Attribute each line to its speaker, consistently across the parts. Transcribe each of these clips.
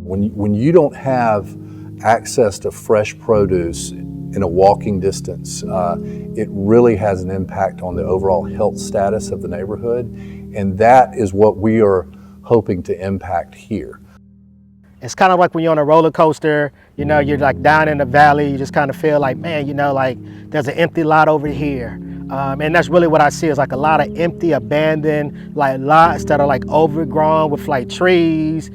Speaker 1: When you don't have access to fresh produce in a walking distance, it really has an impact on the overall health status of the neighborhood, and that is what we are hoping to impact here.
Speaker 2: It's kind of like when you're on a roller coaster, you know, you're like down in the valley, you just kind of feel like, man, you know, like there's an empty lot over here. And that's really what I see, is like a lot of empty, abandoned, like lots that are like overgrown with like trees.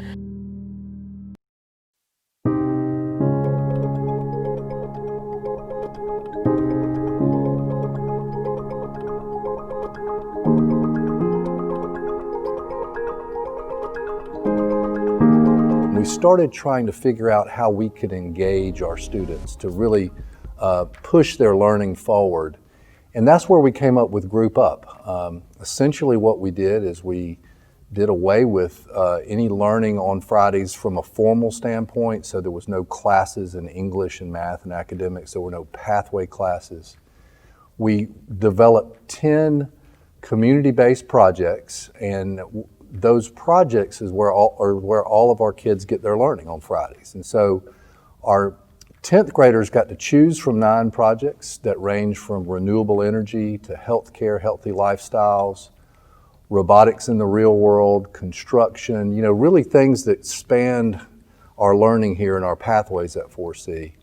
Speaker 1: We started trying to figure out how we could engage our students to really push their learning forward. And that's where we came up with GroupUp. Essentially what we did is we did away with any learning on Fridays from a formal standpoint, so there was no classes in English and math and academics, there were no pathway classes. We developed 10 community-based projects, and those projects is where all of our kids get their learning on Fridays. And so our 10th graders got to choose from 9 projects that range from renewable energy to healthcare, healthy lifestyles, robotics in the real world, construction, you know, really things that spanned our learning here in our pathways at 4C.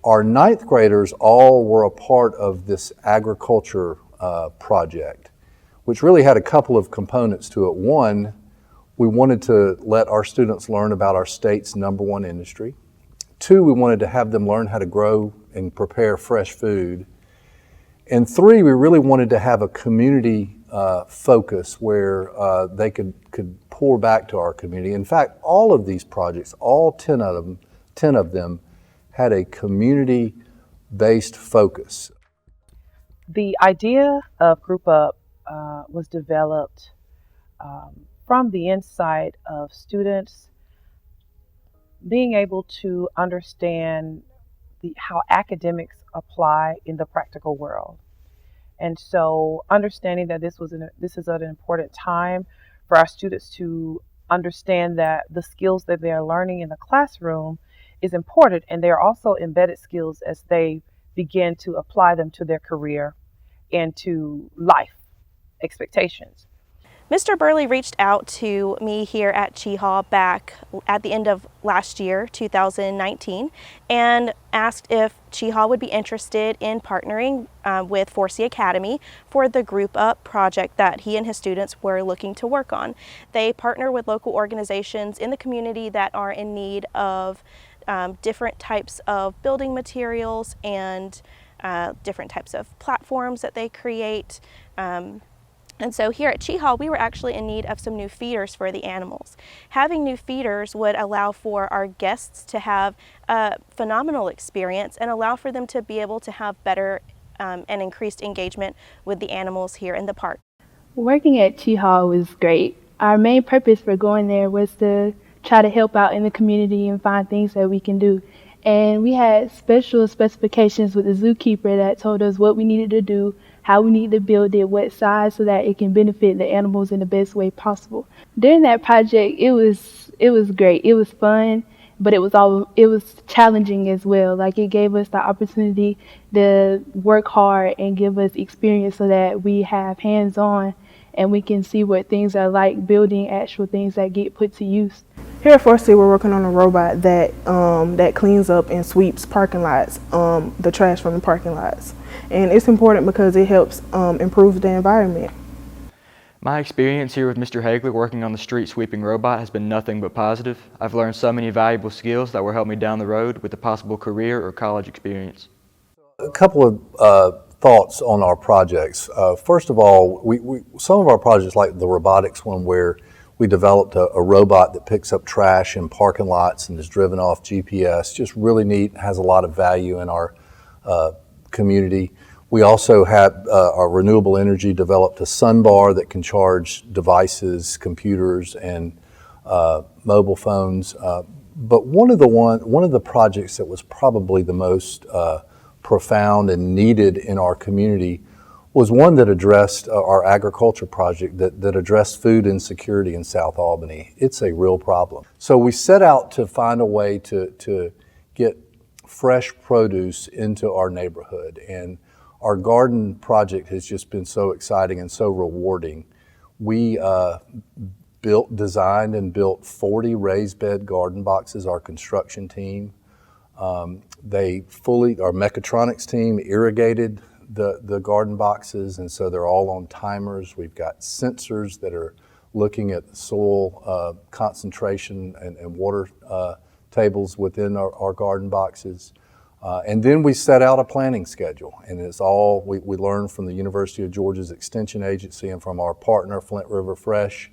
Speaker 1: Our 9th graders all were a part of this agriculture project, which really had a couple of components to it. One, we wanted to let our students learn about our state's #1 industry. 2, we wanted to have them learn how to grow and prepare fresh food. And 3, we really wanted to have a community focus where they could pour back to our community. In fact, all of these projects, all 10 of them had a community-based focus.
Speaker 3: The idea of GroupUp was developed from the insight of students being able to understand how academics apply in the practical world. And so understanding that this is an important time for our students to understand that the skills that they are learning in the classroom is important, and they're also embedded skills as they begin to apply them to their career and to life expectations.
Speaker 4: Mr. Burley reached out to me here at Chehaw back at the end of last year, 2019, and asked if Chehaw would be interested in partnering with 4C Academy for the GroupUp project that he and his students were looking to work on. They partner with local organizations in the community that are in need of different types of building materials and different types of platforms that they create. And so here at Chehaw, we were actually in need of some new feeders for the animals. Having new feeders would allow for our guests to have a phenomenal experience and allow for them to be able to have better and increased engagement with the animals here in the park.
Speaker 5: Working at Chehaw was great. Our main purpose for going there was to try to help out in the community and find things that we can do. And we had special specifications with the zookeeper that told us what we needed to do, how we need to build it, what size, so that it can benefit the animals in the best way possible. During that project, it was great. It was fun, but it was challenging as well. Like, it gave us the opportunity to work hard and give us experience so that we have hands-on and we can see what things are like building actual things that get put to use.
Speaker 6: Here at 4C, we're working on a robot that cleans up and sweeps parking lots, the trash from the parking lots. And it's important because it helps improve the environment.
Speaker 7: My experience here with Mr. Hagler working on the street sweeping robot has been nothing but positive. I've learned so many valuable skills that will help me down the road with a possible career or college experience.
Speaker 1: A couple of thoughts on our projects. First of all, some of our projects, like the robotics one, where we developed a robot that picks up trash in parking lots and is driven off GPS, just really neat, has a lot of value in our community. We also had our renewable energy developed a sun bar that can charge devices, computers, and mobile phones. But one of the projects that was probably the most profound and needed in our community was one that addressed our agriculture project that addressed food insecurity in South Albany. It's a real problem. So we set out to find a way to get fresh produce into our neighborhood, and our garden project has just been so exciting and so rewarding. We designed and built 40 raised bed garden boxes, our construction team. Our mechatronics team irrigated the garden boxes, and so they're all on timers. We've got sensors that are looking at soil concentration and water tables within our garden boxes. And then we set out a planting schedule, and it's all we learned from the University of Georgia's Extension Agency and from our partner, Flint River Fresh,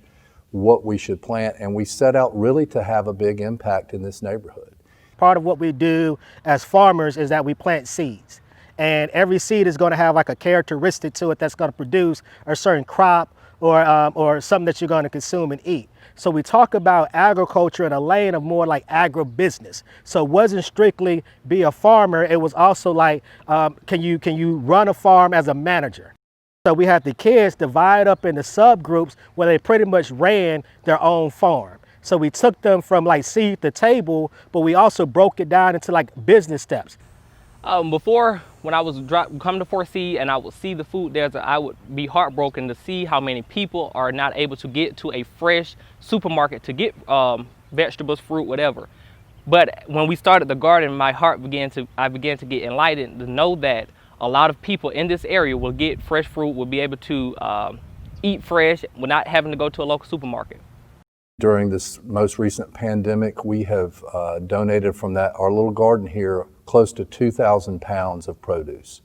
Speaker 1: what we should plant, and we set out really to have a big impact in this neighborhood.
Speaker 2: Part of what we do as farmers is that we plant seeds, and every seed is going to have like a characteristic to it that's going to produce a certain crop or something that you're going to consume and eat. So we talk about agriculture in a lane of more like agribusiness. So it wasn't strictly be a farmer, it was also like, can you run a farm as a manager? So we had the kids divide up into subgroups where they pretty much ran their own farm. So we took them from like seed to table, but we also broke it down into like business steps.
Speaker 8: Before, when I was come to 4C and I would see the food there, I would be heartbroken to see how many people are not able to get to a fresh supermarket to get vegetables, fruit, whatever. But when we started the garden, I began to get enlightened to know that a lot of people in this area will get fresh fruit, will be able to eat fresh without having to go to a local supermarket.
Speaker 1: During this most recent pandemic, we have donated from our little garden here close to 2,000 pounds of produce.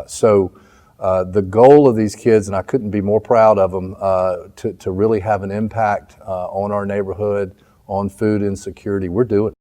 Speaker 1: So the goal of these kids, and I couldn't be more proud of them, to really have an impact on our neighborhood, on food insecurity, we're doing it.